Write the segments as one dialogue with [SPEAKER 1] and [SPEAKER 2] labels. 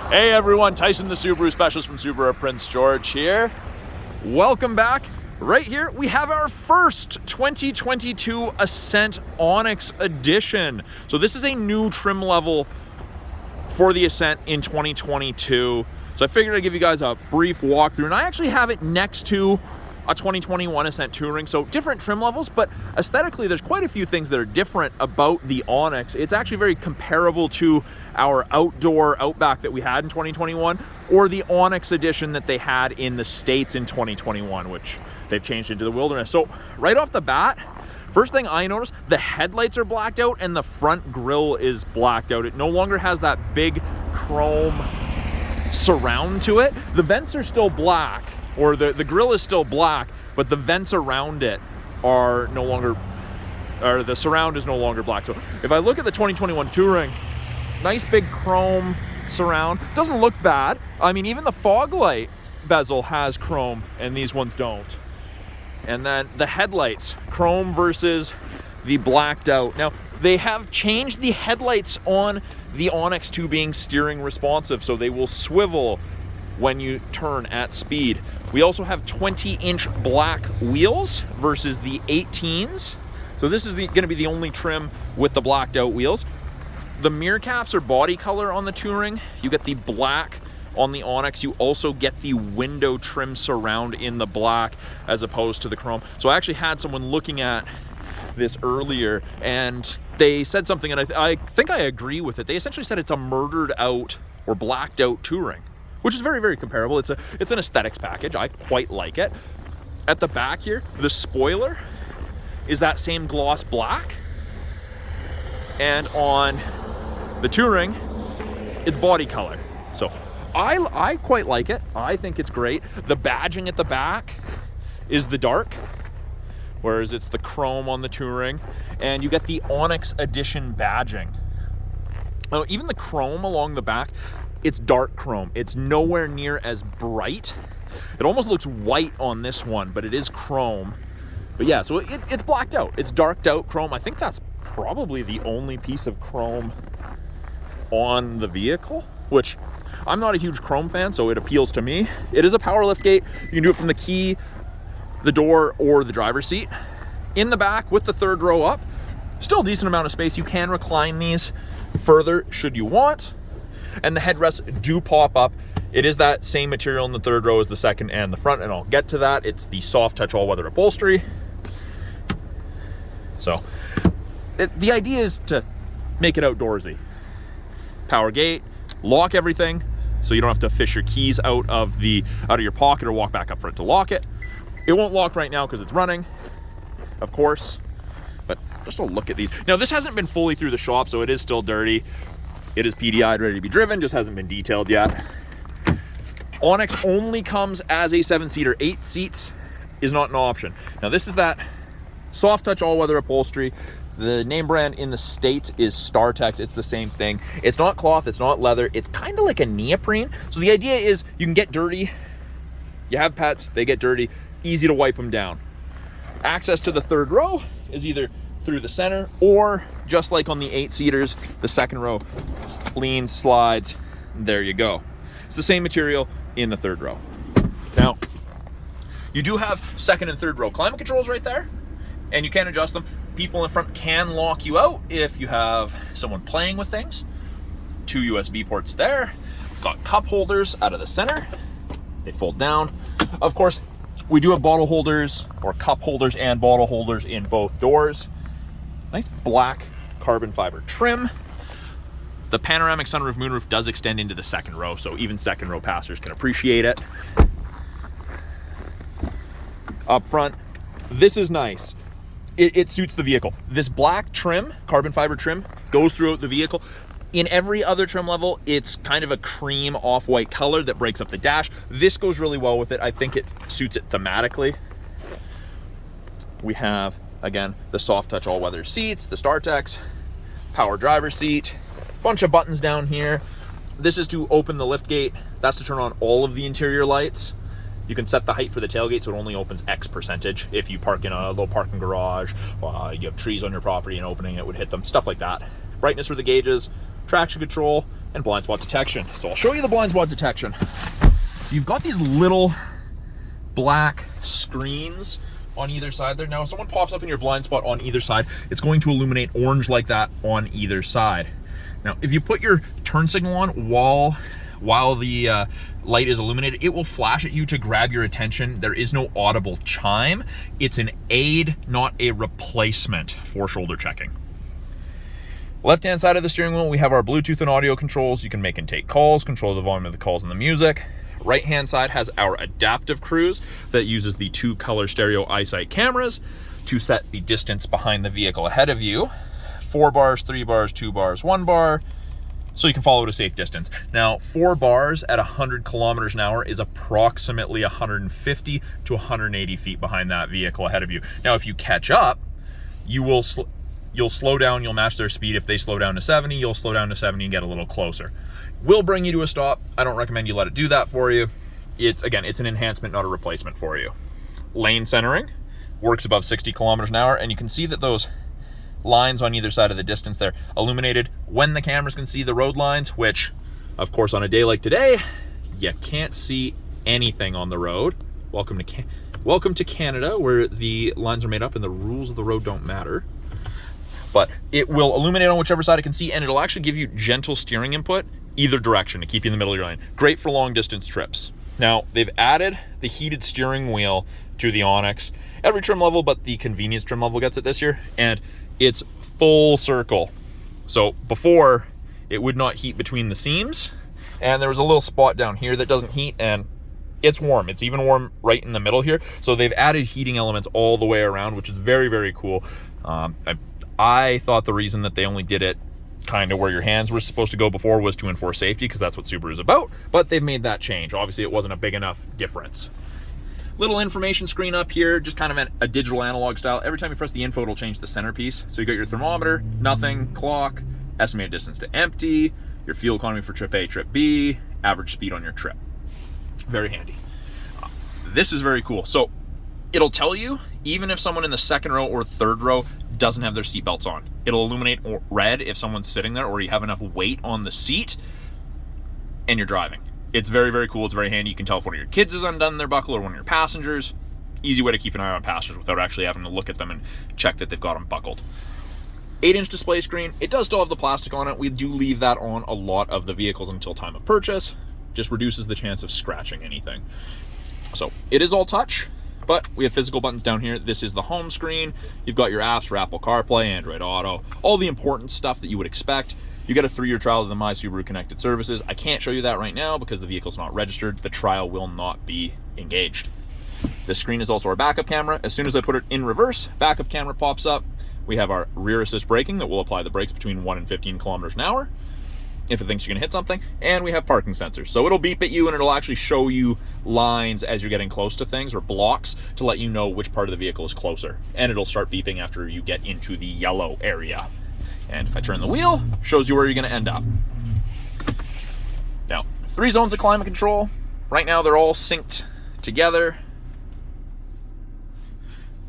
[SPEAKER 1] Hey everyone, Tyson the Subaru specialist from Subaru Prince George here. Welcome back. Right here we have our first 2022 Ascent Onyx Edition. So this is a new trim level for the Ascent in 2022. So I figured I'd give you guys a brief walkthrough, and I actually have it next to a 2021 Ascent Touring, so different trim levels, but aesthetically there's quite a few things that are different about the Onyx. It's actually very comparable to our outdoor Outback that we had in 2021, or the Onyx Edition that they had in the States in 2021, which they've changed into the Wilderness. So right off the bat, first thing I noticed, the headlights are blacked out and the front grille is blacked out. It no longer has that big chrome surround to it. The vents are still black, or the grille is still black, but the vents around it are no longer, or the surround is no longer black. So if I look at the 2021 Touring, nice big chrome surround. Doesn't look bad. I mean, even the fog light bezel has chrome and these ones don't. And then the headlights, chrome versus the blacked out. Now, they have changed the headlights on the Onyx to being steering responsive, so they will swivel when you turn at speed. We also have 20-inch black wheels versus the 18s. So this is gonna be the only trim with the blacked out wheels. The mirror caps are body color on the Touring. You get the black on the Onyx. You also get the window trim surround in the black as opposed to the chrome. So I actually had someone looking at this earlier and they said something, and I think I agree with it. They essentially said it's a murdered out or blacked out Touring, which is very, very comparable. It's an aesthetics package. I quite like it. At the back here, the spoiler is that same gloss black. And on the Touring, it's body color. So I quite like it. I think it's great. The badging at the back is the dark, whereas it's the chrome on the Touring. And you get the Onyx Edition badging. Now, even the chrome along the back, it's dark chrome. It's nowhere near as bright. It almost looks white on this one, but it is chrome. But yeah, so it's blacked out. It's darked out chrome. I think that's probably the only piece of chrome on the vehicle, which I'm not a huge chrome fan, so it appeals to me. It is a power lift gate. You can do it from the key, the door, or the driver's seat. In the back with the third row up, still a decent amount of space. You can recline these further should you want. And the headrests do pop up. It is that same material in the third row as the second and the front, and I'll get to that. It's the soft touch all-weather upholstery. So the idea is to make it outdoorsy. Power gate, lock everything, so you don't have to fish your keys out of your pocket or walk back up for it to lock it. It won't lock right now because it's running, of course, but just a look at these. Now, this hasn't been fully through the shop, so it is still dirty. It is PDI'd, ready to be driven, just hasn't been detailed yet. Onyx only comes as a 7-seater. 8 seats is not an option. Now, this is that soft touch all-weather upholstery. The name brand in the States is StarTex. It's the same thing. It's not cloth, it's not leather. It's kind of like a neoprene. So the idea is you can get dirty. You have pets, they get dirty. Easy to wipe them down. Access to the third row is either through the center or just like on the 8-seaters, the second row leans, slides, there you go. It's the same material in the third row. Now, you do have second and third row climate controls right there, and you can adjust them. People in front can lock you out if you have someone playing with things. 2 USB ports there. Got cup holders out of the center. They fold down. Of course, we do have bottle holders, or cup holders and bottle holders in both doors. Nice black carbon fiber trim. The panoramic sunroof moonroof does extend into the second row, so even second row passengers can appreciate it. Up front, this is nice. It suits the vehicle. This black trim, carbon fiber trim, goes throughout the vehicle. In every other trim level, it's kind of a cream off-white color that breaks up the dash. This goes really well with it. I think it suits it thematically. We have, again, the soft touch all-weather seats, the StarTex, power driver seat, bunch of buttons down here. This is to open the lift gate. That's to turn on all of the interior lights. You can set the height for the tailgate so it only opens X percentage. If you park in a low parking garage, you have trees on your property and opening it would hit them, stuff like that. Brightness for the gauges, traction control, and blind spot detection. So I'll show you the blind spot detection. So you've got these little black screens on either side there. Now, if someone pops up in your blind spot on either side, it's going to illuminate orange like that on either side. Now, if you put your turn signal on while the light is illuminated, it will flash at you to grab your attention. There is no audible chime. It's an aid, not a replacement for shoulder checking. Left-hand side of the steering wheel, we have our Bluetooth and audio controls. You can make and take calls, control the volume of the calls and the music. Right-hand side has our adaptive cruise that uses the 2-color stereo eyesight cameras to set the distance behind the vehicle ahead of you. 4 bars, 3 bars, 2 bars, 1 bar, so you can follow at a safe distance. Now, 4 bars at 100 kilometers an hour is approximately 150 to 180 feet behind that vehicle ahead of you. Now, if you catch up, you'll slow down, you'll match their speed. If they slow down to 70, you'll slow down to 70 and get a little closer. Will bring you to a stop. I don't recommend you let it do that for you. It's an enhancement, not a replacement for you. Lane centering works above 60 kilometers an hour, and you can see that those lines on either side of the distance there illuminated when the cameras can see the road lines, which, of course, on a day like today, you can't see anything on the road. Welcome to Canada, where the lines are made up and the rules of the road don't matter. But it will illuminate on whichever side it can see, and it'll actually give you gentle steering input either direction to keep you in the middle of your lane. Great for long distance trips. Now, they've added the heated steering wheel to the Onyx. Every trim level but the convenience trim level gets it this year, and it's full circle. So before, it would not heat between the seams, and there was a little spot down here that doesn't heat, and it's warm. It's even warm right in the middle here. So they've added heating elements all the way around, which is very, very cool. I thought the reason that they only did it kind of where your hands were supposed to go before was to enforce safety, because that's what Subaru is about, but they've made that change. Obviously, it wasn't a big enough difference. Little information screen up here, just kind of a digital analog style. Every time you press the info, it'll change the centerpiece. So you got your thermometer, nothing, clock, estimated distance to empty, your fuel economy for trip A, trip B, average speed on your trip. Very handy. This is very cool. So it'll tell you, even if someone in the second row or third row doesn't have their seatbelts on. It'll illuminate red if someone's sitting there or you have enough weight on the seat and you're driving. It's very, very cool. It's very handy. You can tell if one of your kids has undone their buckle or one of your passengers. Easy way to keep an eye on passengers without actually having to look at them and check that they've got them buckled. 8-inch display screen. It does still have the plastic on it. We do leave that on a lot of the vehicles until time of purchase. Just reduces the chance of scratching anything. So it is all touch, but we have physical buttons down here. This is the home screen. You've got your apps for Apple CarPlay, Android Auto, all the important stuff that you would expect. You get a 3-year trial of the My Subaru Connected services. I can't show you that right now because the vehicle's not registered. The trial will not be engaged. This screen is also our backup camera. As soon as I put it in reverse, backup camera pops up. We have our rear assist braking that will apply the brakes between 1 and 15 kilometers an hour if it thinks you're gonna hit something. And we have parking sensors. So it'll beep at you and it'll actually show you lines as you're getting close to things, or blocks, to let you know which part of the vehicle is closer. And it'll start beeping after you get into the yellow area. And if I turn the wheel, shows you where you're gonna end up. Now, 3 zones of climate control. Right now they're all synced together.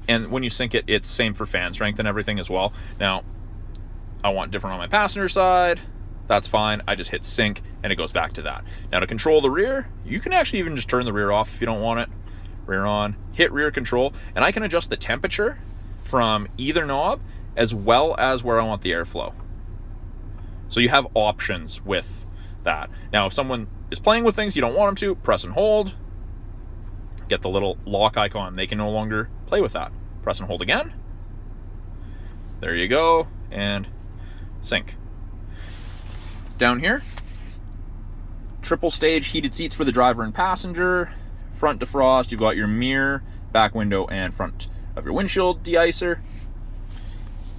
[SPEAKER 1] And when you sync it, it's same for fan strength and everything as well. Now, I want different on my passenger side. That's fine. I just hit sync and it goes back to that. Now to control the rear, you can actually even just turn the rear off if you don't want it. Rear on, hit rear control, and I can adjust the temperature from either knob as well as where I want the airflow. So you have options with that. Now if someone is playing with things you don't want them to, press and hold. Get the little lock icon. They can no longer play with that. Press and hold again. There you go, and sync. Down here, triple stage heated seats for the driver and passenger, front defrost, you've got your mirror, back window, and front of your windshield de-icer.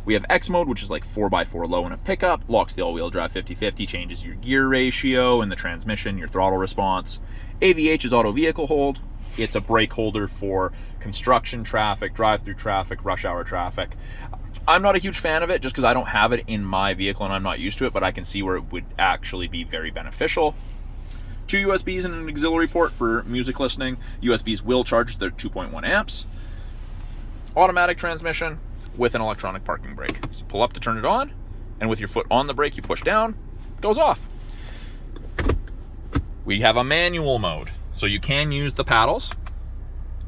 [SPEAKER 1] We have X mode, which is like 4x4 low in a pickup, locks the all-wheel drive 50-50, changes your gear ratio and the transmission, your throttle response. AVH is auto vehicle hold. It's a brake holder for construction traffic, drive-through traffic, rush hour traffic. I'm not a huge fan of it just because I don't have it in my vehicle and I'm not used to it, but I can see where it would actually be very beneficial. 2 USBs and an auxiliary port for music listening. USBs will charge their 2.1 amps. Automatic transmission with an electronic parking brake. So pull up to turn it on, and with your foot on the brake, you push down, it goes off. We have a manual mode, so you can use the paddles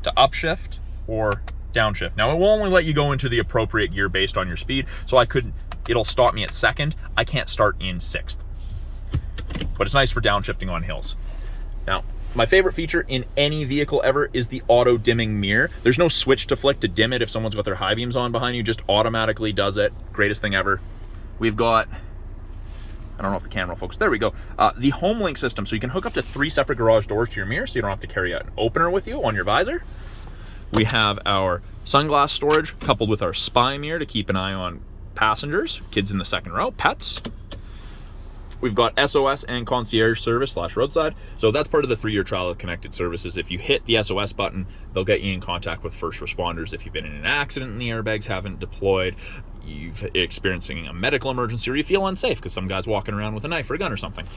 [SPEAKER 1] to upshift or downshift. Now, it will only let you go into the appropriate gear based on your speed, so it'll stop me at second. I can't start in sixth, but it's nice for downshifting on hills. Now, my favorite feature in any vehicle ever is the auto dimming mirror. There's no switch to flick to dim it if someone's got their high beams on behind you, just automatically does it. Greatest thing ever. We've got, I don't know if the camera will focus, there we go. The home link system, so you can hook up to 3 separate garage doors to your mirror, so you don't have to carry an opener with you on your visor. We have our sunglass storage coupled with our spy mirror to keep an eye on passengers, kids in the second row, pets. We've got SOS and concierge service / roadside. So that's part of the 3-year trial of connected services. If you hit the SOS button, they'll get you in contact with first responders. If you've been in an accident and the airbags haven't deployed, you've experiencing a medical emergency, or you feel unsafe because some guy's walking around with a knife or a gun or something.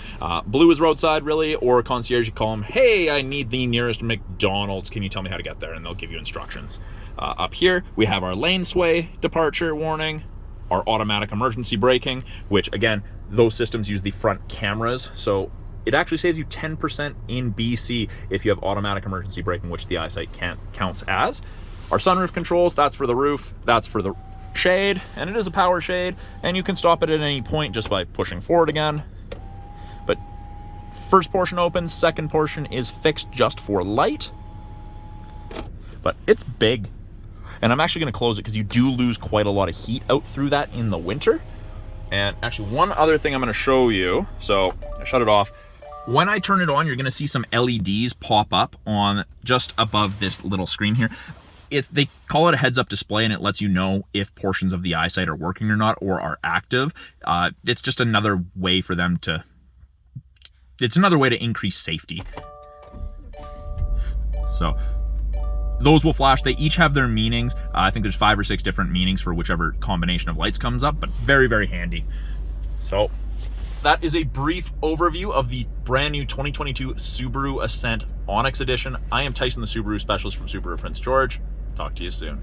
[SPEAKER 1] Blue is roadside, really, or concierge, you call them, hey, I need the nearest McDonald's. Can you tell me how to get there? And they'll give you instructions. Up here, we have our lane sway departure warning, our automatic emergency braking, which again, those systems use the front cameras, so it actually saves you 10% in BC if you have automatic emergency braking, which the eyesight counts as. Our sunroof controls, that's for the roof, that's for the shade, and it is a power shade, and you can stop it at any point just by pushing forward again. But first portion opens, second portion is fixed just for light, but it's big. And I'm actually going to close it because you do lose quite a lot of heat out through that in the winter. And actually, one other thing I'm going to show you, so I shut it off. When I turn it on, you're going to see some LEDs pop up on just above this little screen here. They call it a heads-up display, and it lets you know if portions of the eyesight are working or not, or are active. It's just another way for them to... It's another way to increase safety. So those will flash. They each have their meanings. I think there's 5 or 6 different meanings for whichever combination of lights comes up, but very, very handy. So that is a brief overview of the brand new 2022 Subaru Ascent Onyx Edition. I am Tyson, the Subaru specialist from Subaru Prince George. Talk to you soon.